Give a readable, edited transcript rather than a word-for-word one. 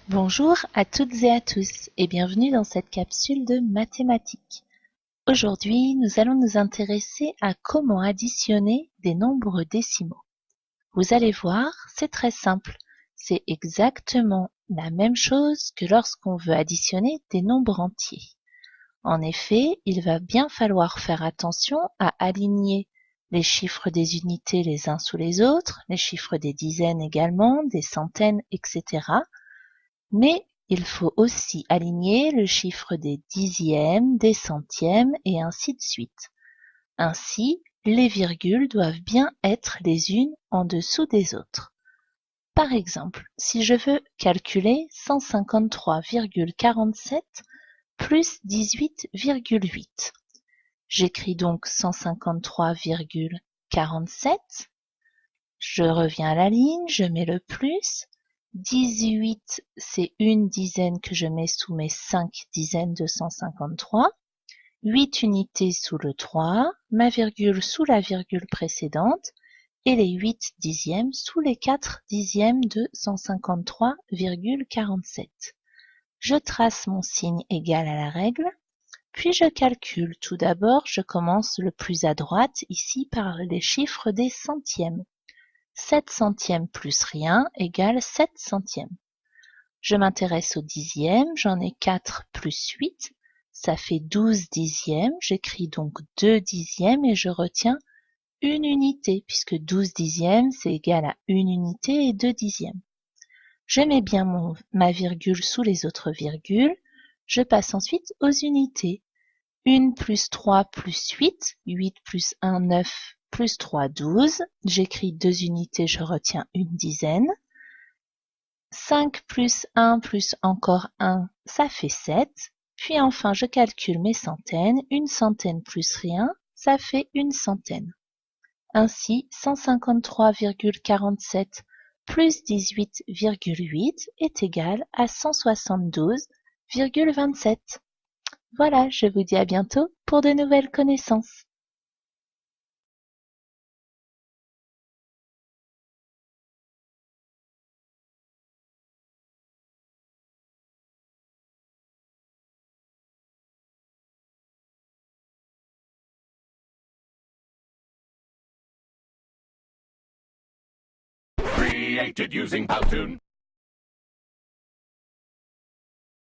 Bonjour à toutes et à tous et bienvenue dans cette capsule de mathématiques. Aujourd'hui, nous allons nous intéresser à comment additionner des nombres décimaux. Vous allez voir, c'est très simple. C'est exactement la même chose que lorsqu'on veut additionner des nombres entiers. En effet, il va bien falloir faire attention à aligner les chiffres des unités les uns sous les autres, les chiffres des dizaines également, des centaines, etc. Mais il faut aussi aligner le chiffre des dixièmes, des centièmes et ainsi de suite. Ainsi, les virgules doivent bien être les unes en dessous des autres. Par exemple, si je veux calculer 153,47 plus 18,8, j'écris donc 153,47, je reviens à la ligne, je mets le plus, 18, c'est une dizaine que je mets sous mes 5 dizaines de 153. 8 unités sous le 3, ma virgule sous la virgule précédente, et les 8 dixièmes sous les 4 dixièmes de 153,47. Je trace mon signe égal à la règle, puis je calcule. Tout d'abord, je commence le plus à droite, ici par les chiffres des centièmes. 7 centièmes plus rien égale 7 centièmes. Je m'intéresse aux dixièmes, j'en ai 4 plus 8, ça fait 12 dixièmes, j'écris donc 2 dixièmes et je retiens une unité, puisque 12 dixièmes c'est égal à une unité et 2 dixièmes. Je mets bien ma virgule sous les autres virgules, je passe ensuite aux unités. 1 plus 3 plus 8, 8 plus 1, 9, plus 3, 12. J'écris 2 unités, je retiens une dizaine. 5 plus 1 plus encore 1, ça fait 7. Puis enfin, je calcule mes centaines. Une centaine plus rien, ça fait une centaine. Ainsi, 153,47 plus 18,8 est égal à 172,27. Voilà, je vous dis à bientôt pour de nouvelles connaissances. Created using Powtoon.